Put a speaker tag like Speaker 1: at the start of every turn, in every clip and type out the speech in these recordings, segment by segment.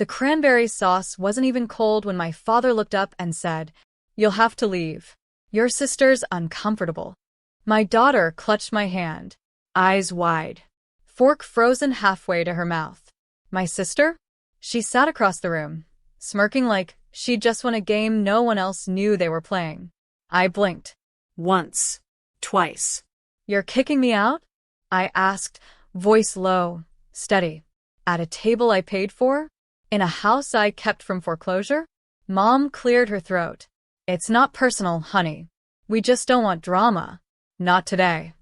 Speaker 1: The cranberry sauce wasn't even cold when my father looked up and said, "You'll have to leave. Your sister's uncomfortable." My daughter clutched my hand, eyes wide, fork frozen halfway to her mouth. My sister? She sat across the room, smirking like she'd just won a game no one else knew they were playing. I blinked.
Speaker 2: Once. Twice.
Speaker 1: "You're kicking me out?" I asked, voice low, steady. At a table I paid for? In a house I kept from foreclosure? Mom cleared her throat. "It's not personal, honey. We just don't want drama. Not today."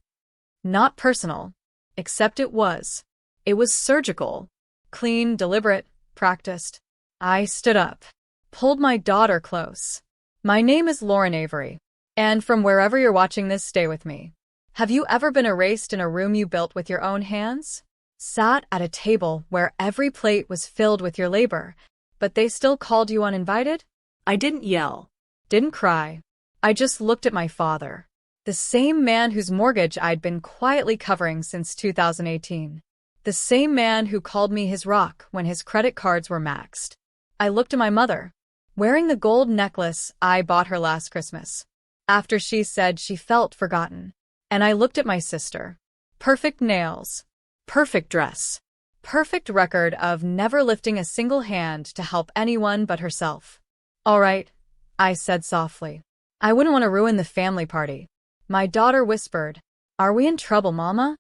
Speaker 1: Not personal. Except it was. It was surgical. Clean, deliberate, practiced. I stood up, pulled my daughter close. "My name is Lauren Avery, and from wherever you're watching this, stay with me. Have you ever been erased in a room you built with your own hands? Sat at a table where every plate was filled with your labor, but they still called you uninvited?"
Speaker 2: I didn't yell.
Speaker 1: Didn't cry. I just looked at my father, the same man whose mortgage I'd been quietly covering since 2018. The same man who called me his rock when his credit cards were maxed. I looked at my mother, wearing the gold necklace I bought her last Christmas, after she said she felt forgotten. And I looked at my sister. Perfect nails, perfect dress, perfect record of never lifting a single hand to help anyone but herself. "All right," I said softly. "I wouldn't want to ruin the family party." My daughter whispered, "Are we in trouble, Mama?"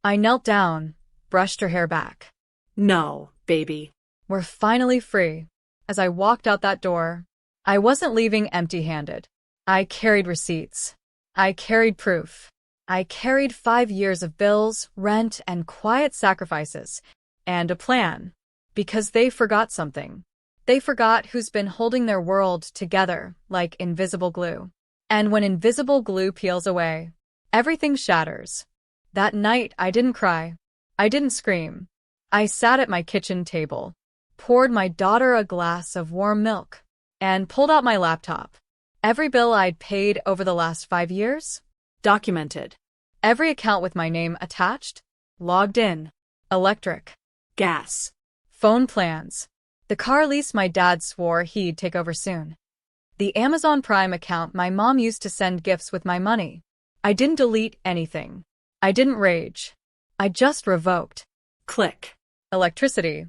Speaker 1: I knelt down, brushed her hair back.
Speaker 2: No, baby.
Speaker 1: "We're finally free." As I walked out that door, I wasn't leaving empty-handed. I carried receipts. I carried proof. I carried 5 years of bills, rent, and quiet sacrifices, and a plan. Because they forgot something. They forgot who's been holding their world together like invisible glue. And when invisible glue peels away, everything shatters. That night, I didn't cry. I didn't scream. I sat at my kitchen table, poured my daughter a glass of warm milk, and pulled out my laptop. Every bill I'd paid over the last 5 years?
Speaker 2: Documented.
Speaker 1: Every account with my name attached? Logged in. Electric.
Speaker 2: Gas.
Speaker 1: Phone plans. The car lease my dad swore he'd take over soon. The Amazon Prime account my mom used to send gifts with my money. I didn't delete anything. I didn't rage. I just revoked.
Speaker 2: Click.
Speaker 1: Electricity.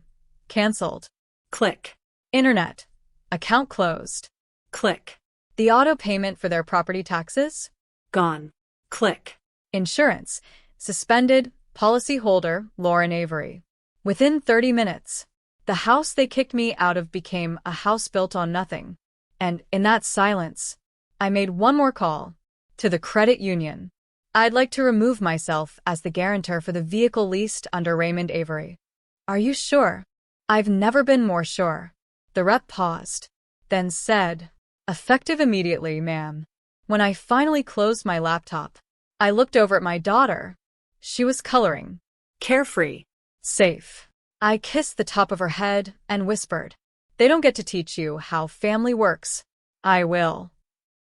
Speaker 1: Cancelled.
Speaker 2: Click.
Speaker 1: Internet. Account closed.
Speaker 2: Click.
Speaker 1: The auto payment for their property taxes?
Speaker 2: Gone. Click.
Speaker 1: Insurance. Suspended. Policyholder, Lauren Avery. Within 30 minutes, the house they kicked me out of became a house built on nothing. And in that silence, I made one more call. To the credit union. I'd like to remove myself as the guarantor for the vehicle leased under Raymond Avery. Are you sure? I've never been more sure. The rep paused, then said, effective immediately, ma'am. When I finally closed my laptop, I looked over at my daughter. She was coloring.
Speaker 2: Carefree.
Speaker 1: Safe. I kissed the top of her head and whispered, they don't get to teach you how family works. I will.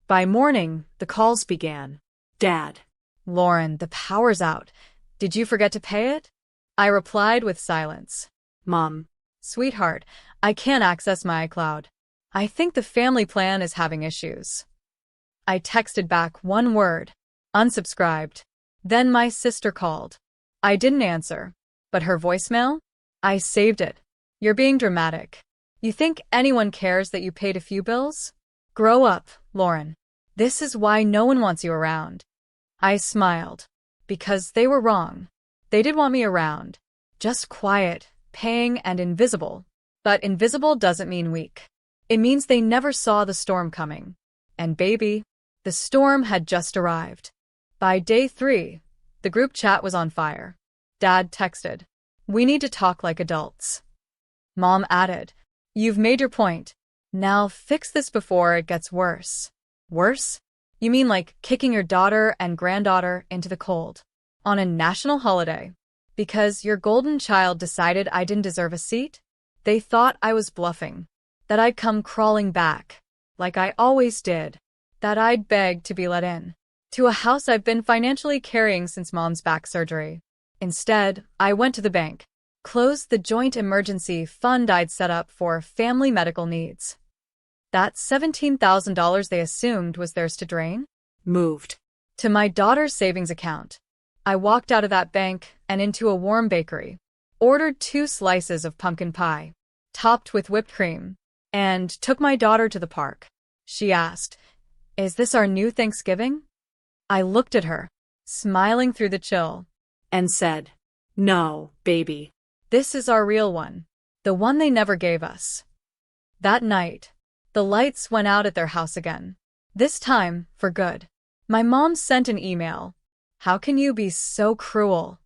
Speaker 1: By morning, the calls began.
Speaker 2: Dad.
Speaker 1: Lauren, the power's out. Did you forget to pay it? I replied with silence.
Speaker 2: Mom.
Speaker 1: Sweetheart, I can't access my iCloud. I think the family plan is having issues. I texted back one word. Unsubscribed. Then my sister called. I didn't answer. But her voicemail? I saved it. You're being dramatic. You think anyone cares that you paid a few bills? Grow up, Lauren. This is why no one wants you around. I smiled. Because they were wrong. They did want me around. Just quiet, paying, and invisible. But invisible doesn't mean weak. It means they never saw the storm coming. And baby, the storm had just arrived. By day 3, the group chat was on fire. Dad texted, "We need to talk like adults." Mom added, "You've made your point. Now fix this before it gets worse." Worse? You mean like kicking your daughter and granddaughter into the cold on a national holiday because your golden child decided I didn't deserve a seat? They thought I was bluffing, that I'd come crawling back, like I always did, that I'd beg to be let in, to a house I've been financially carrying since Mom's back surgery. Instead, I went to the bank, closed the joint emergency fund I'd set up for family medical needs. That $17,000 they assumed was theirs to drain?
Speaker 2: Moved.
Speaker 1: To my daughter's savings account. I walked out of that bank and into a warm bakery, ordered 2 slices of pumpkin pie, topped with whipped cream, and took my daughter to the park. She asked, "Is this our new Thanksgiving?" I looked at her, smiling through the chill,
Speaker 2: And said, "No, baby."
Speaker 1: "This is our real one, the one they never gave us." That night, the lights went out at their house again. This time, for good. My mom sent an email. "How can you be so cruel?"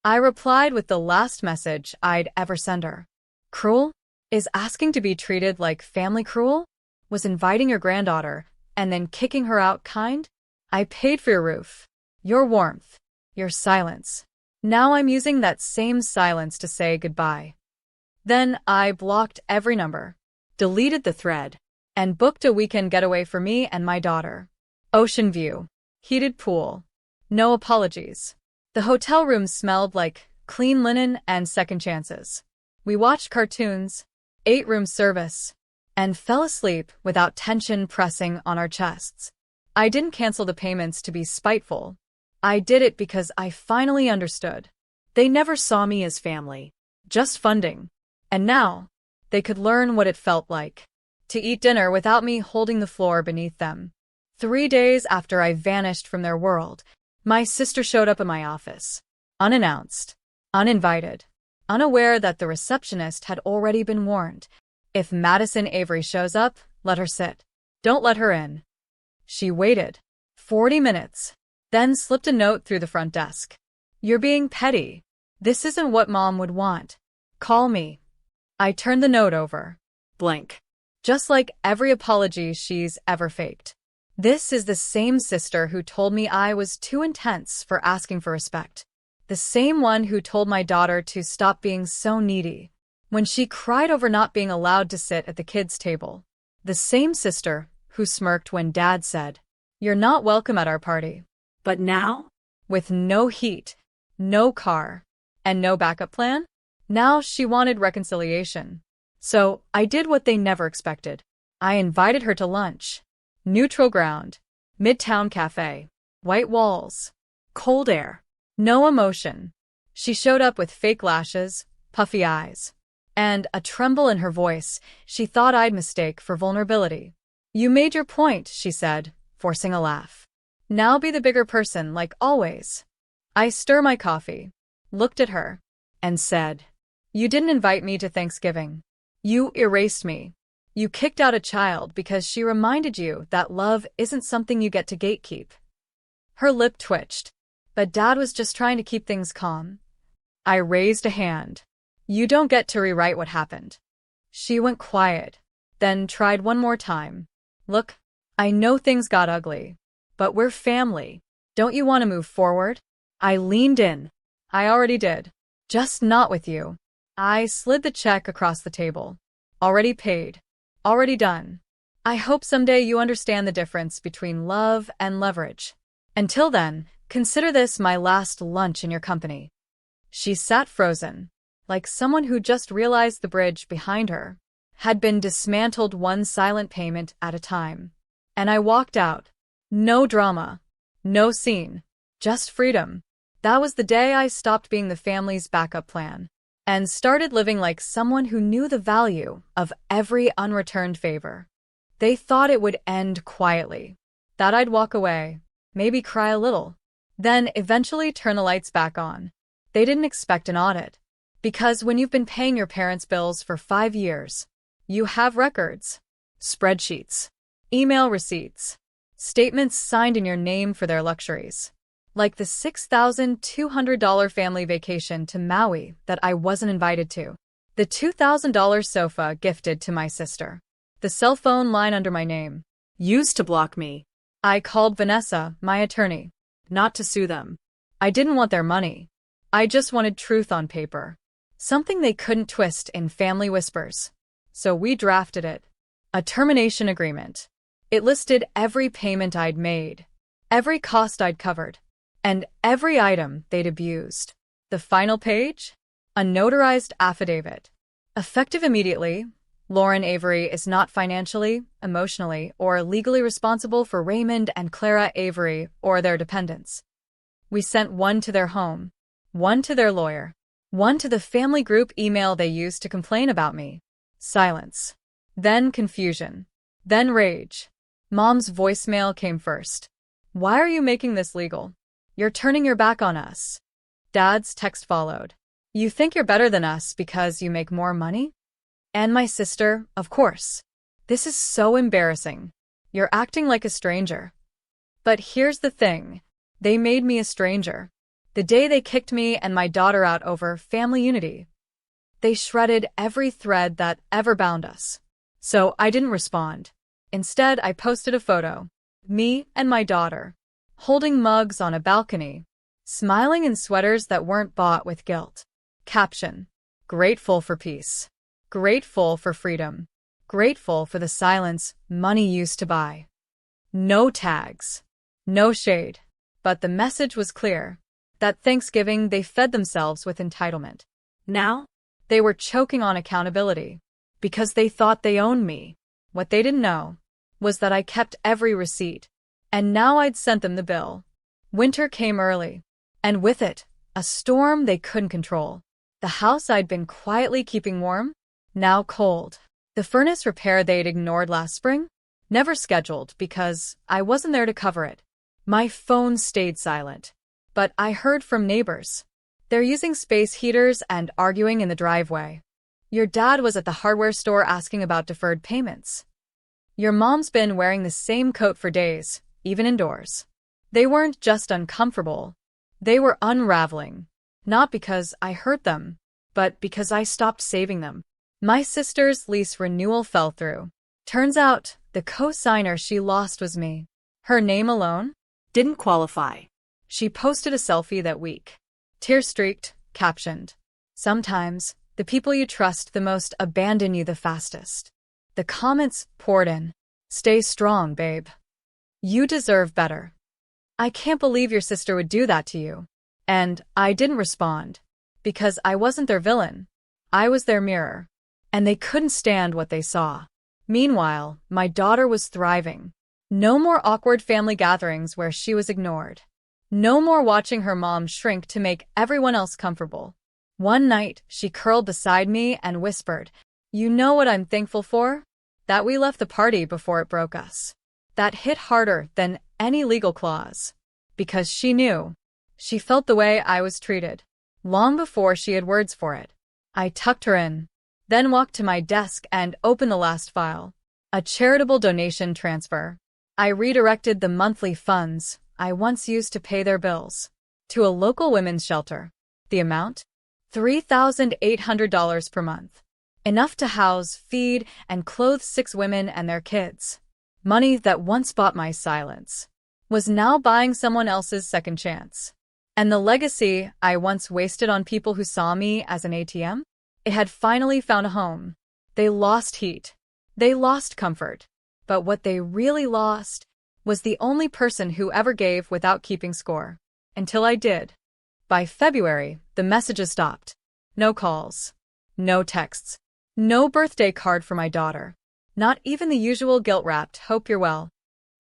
Speaker 1: I replied with the last message I'd ever send her. Cruel? Is asking to be treated like family cruel? Was inviting your granddaughter and then kicking her out kind? I paid for your roof, your warmth, your silence. Now I'm using that same silence to say goodbye. Then I blocked every number, deleted the thread, and booked a weekend getaway for me and my daughter. Ocean view, heated pool, no apologies. The hotel room smelled like clean linen and second chances. We watched cartoons, ate room service, and fell asleep without tension pressing on our chests. I didn't cancel the payments to be spiteful. I did it because I finally understood. They never saw me as family, just funding. And now, they could learn what it felt like to eat dinner without me holding the floor beneath them. 3 days after I vanished from their world, my sister showed up at my office. Unannounced, uninvited, unaware that the receptionist had already been warned. If Madison Avery shows up, let her sit. Don't let her in. She waited 40 minutes, then slipped a note through the front desk. "You're being petty. This isn't what Mom would want. Call me." I turned the note over. Blank. Just like every apology she's ever faked. This is the same sister who told me I was too intense for asking for respect. The same one who told my daughter to stop being so needy when she cried over not being allowed to sit at the kids' table. The same sister who smirked when Dad said, "You're not welcome at our party."
Speaker 2: But now?
Speaker 1: With no heat, no car, and no backup plan, now she wanted reconciliation. So I did what they never expected. I invited her to lunch. Neutral ground, Midtown Cafe, white walls, cold air, no emotion. She showed up with fake lashes, puffy eyes, and a tremble in her voice she thought I'd mistake for vulnerability. "You made your point," she said, forcing a laugh. "Now be the bigger person like always." I stir my coffee, looked at her, and said, "You didn't invite me to Thanksgiving. You erased me. You kicked out a child because she reminded you that love isn't something you get to gatekeep." Her lip twitched, but Dad was just trying to keep things calm. I raised a hand. "You don't get to rewrite what happened." She went quiet, then tried one more time. "Look, I know things got ugly, but we're family. Don't you want to move forward?" I leaned in. "I already did. Just not with you." I slid the check across the table. "Already paid. Already done. I hope someday you understand the difference between love and leverage. Until then, consider this my last lunch in your company." She sat frozen, like someone who just realized the bridge behind her had been dismantled one silent payment at a time. And I walked out. No drama. No scene. Just freedom. That was the day I stopped being the family's backup plan and started living like someone who knew the value of every unreturned favor. They thought it would end quietly, that I'd walk away, maybe cry a little, then eventually turn the lights back on. They didn't expect an audit, because when you've been paying your parents' bills for 5 years, you have records, spreadsheets, email receipts, statements signed in your name for their luxuries. Like the $6,200 family vacation to Maui that I wasn't invited to. The $2,000 sofa gifted to my sister. The cell phone line under my name.
Speaker 2: Used to block me.
Speaker 1: I called Vanessa, my attorney. Not to sue them. I didn't want their money. I just wanted truth on paper. Something they couldn't twist in family whispers. So we drafted it. A termination agreement. It listed every payment I'd made, every cost I'd covered, and every item they'd abused. The final page? A notarized affidavit. Effective immediately, Lauren Avery is not financially, emotionally, or legally responsible for Raymond and Clara Avery or their dependents. We sent one to their home, one to their lawyer, one to the family group email they used to complain about me. Silence. Then confusion. Then rage. Mom's voicemail came first. Why are you making this legal? You're turning your back on us. Dad's text followed. You think you're better than us because you make more money? And my sister, of course. This is so embarrassing. You're acting like a stranger. But here's the thing. They made me a stranger. The day they kicked me and my daughter out over family unity. They shredded every thread that ever bound us. So I didn't respond. Instead, I posted a photo. Me and my daughter. Holding mugs on a balcony. Smiling in sweaters that weren't bought with guilt. Caption. Grateful for peace. Grateful for freedom. Grateful for the silence money used to buy. No tags. No shade. But the message was clear. That Thanksgiving they fed themselves with entitlement. Now, they were choking on accountability. Because they thought they owned me. What they didn't know was that I kept every receipt. And now I'd sent them the bill. Winter came early. And with it, a storm they couldn't control. The house I'd been quietly keeping warm, now cold. The furnace repair they'd ignored last spring, never scheduled because I wasn't there to cover it. My phone stayed silent. But I heard from neighbors. They're using space heaters and arguing in the driveway. Your dad was at the hardware store asking about deferred payments. Your mom's been wearing the same coat for days, even indoors. They weren't just uncomfortable. They were unraveling. Not because I hurt them, but because I stopped saving them. My sister's lease renewal fell through. Turns out, the co-signer she lost was me. Her name alone didn't qualify. She posted a selfie that week. Tear-streaked, captioned. Sometimes, the people you trust the most abandon you the fastest. The comments poured in. Stay strong, babe. You deserve better. I can't believe your sister would do that to you. And I didn't respond. Because I wasn't their villain. I was their mirror. And they couldn't stand what they saw. Meanwhile, my daughter was thriving. No more awkward family gatherings where she was ignored. No more watching her mom shrink to make everyone else comfortable. One night, she curled beside me and whispered, "You know what I'm thankful for? That we left the party before it broke us." That hit harder than any legal clause. Because she knew. She felt the way I was treated. Long before she had words for it. I tucked her in. Then walked to my desk and opened the last file. A charitable donation transfer. I redirected the monthly funds I once used to pay their bills to a local women's shelter. The amount? $3,800 per month. Enough to house, feed, and clothe 6 women and their kids. Money that once bought my silence was now buying someone else's second chance. And the legacy I once wasted on people who saw me as an ATM? It had finally found a home. They lost heat. They lost comfort. But what they really lost was the only person who ever gave without keeping score. Until I did. By February, the messages stopped. No calls. No texts. No birthday card for my daughter. Not even the usual guilt-wrapped "hope you're well."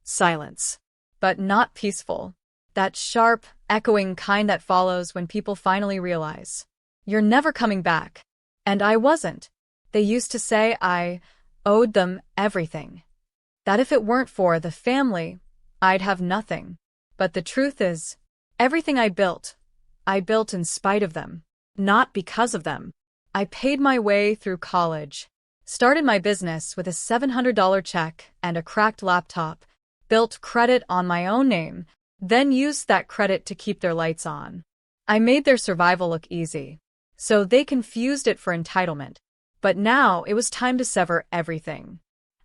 Speaker 1: Silence. But not peaceful. That sharp, echoing kind that follows when people finally realize you're never coming back. And I wasn't. They used to say I owed them everything. That if it weren't for the family, I'd have nothing. But the truth is, everything I built in spite of them. Not because of them. I paid my way through college. Started my business with a $700 check and a cracked laptop. Built credit on my own name. Then used that credit to keep their lights on. I made their survival look easy. So they confused it for entitlement. But now it was time to sever everything.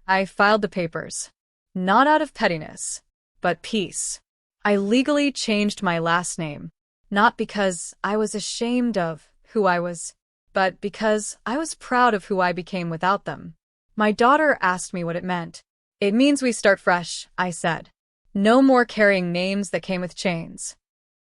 Speaker 1: I filed the papers. Not out of pettiness, but peace. I legally changed my last name. Not because I was ashamed of who I was, but because I was proud of who I became without them. My daughter asked me what it meant. "It means we start fresh," I said. "No more carrying names that came with chains."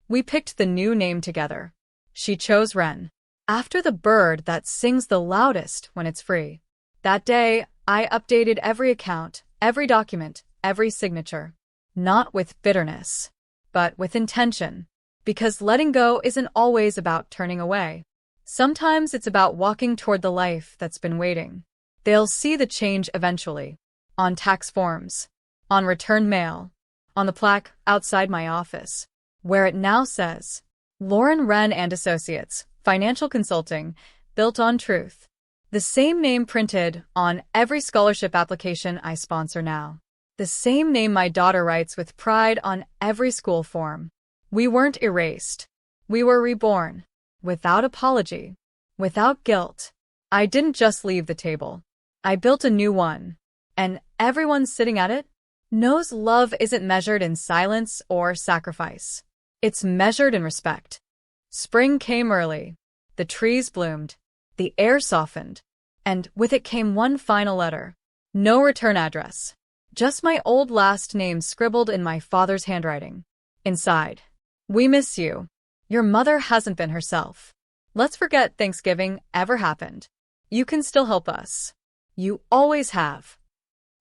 Speaker 1: We picked the new name together. She chose Ren. After the bird that sings the loudest when it's free. That day, I updated every account, every document, every signature. Not with bitterness, but with intention. Because letting go isn't always about turning away. Sometimes it's about walking toward the life that's been waiting. They'll see the change eventually. On tax forms. On return mail. On the plaque outside my office. Where it now says, Lauren Wren and Associates, Financial Consulting, built on truth. The same name printed on every scholarship application I sponsor now. The same name my daughter writes with pride on every school form. We weren't erased. We were reborn. Without apology. Without guilt. I didn't just leave the table. I built a new one. And everyone sitting at it knows love isn't measured in silence or sacrifice. It's measured in respect. Spring came early. The trees bloomed. The air softened. And with it came one final letter. No return address. Just my old last name scribbled in my father's handwriting. Inside. We miss you. Your mother hasn't been herself. Let's forget Thanksgiving ever happened. You can still help us. You always have.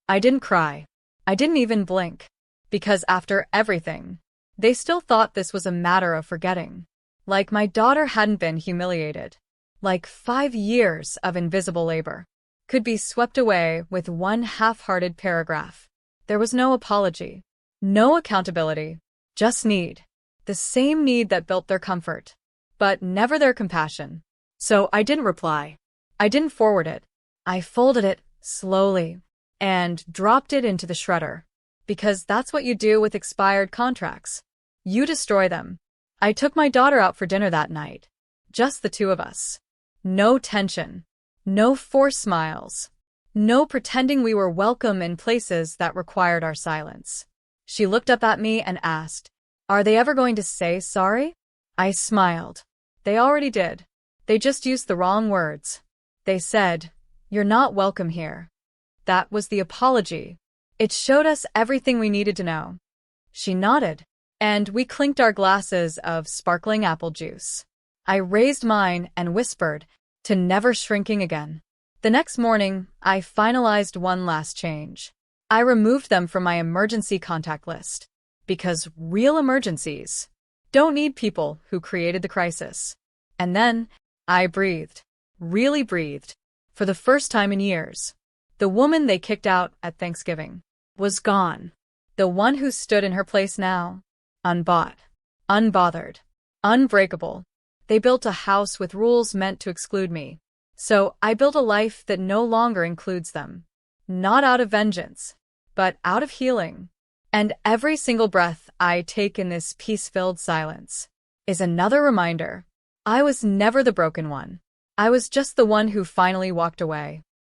Speaker 1: I didn't cry. I didn't even blink. Because after everything, they still thought this was a matter of forgetting. Like my daughter hadn't been humiliated. Like 5 years of invisible labor could be swept away with one half-hearted paragraph. There was no apology. No accountability. Just need. The same need that built their comfort. But never their compassion. So I didn't reply. I didn't forward it. I folded it slowly and dropped it into the shredder. Because that's what you do with expired contracts. You destroy them. I took my daughter out for dinner that night. Just the two of us. No tension. No forced smiles. No pretending we were welcome in places that required our silence. She looked up at me and asked, "Are they ever going to say sorry?" I smiled. They already did. They just used the wrong words. They said, "You're not welcome here." That was the apology. It showed us everything we needed to know. She nodded, and we clinked our glasses of sparkling apple juice. I raised mine and whispered, "To never shrinking again." The next morning, I finalized one last change. I removed them from my emergency contact list. Because real emergencies don't need people who created the crisis. And then, I breathed. Really breathed. For the first time in years. The woman they kicked out at Thanksgiving was gone. The one who stood in her place now. Unbought. Unbothered. Unbreakable. They built a house with rules meant to exclude me. So I built a life that no longer includes them. Not out of vengeance, but out of healing. And every single breath I take in this peace-filled silence is another reminder. I was never the broken one. I was just the one who finally walked away.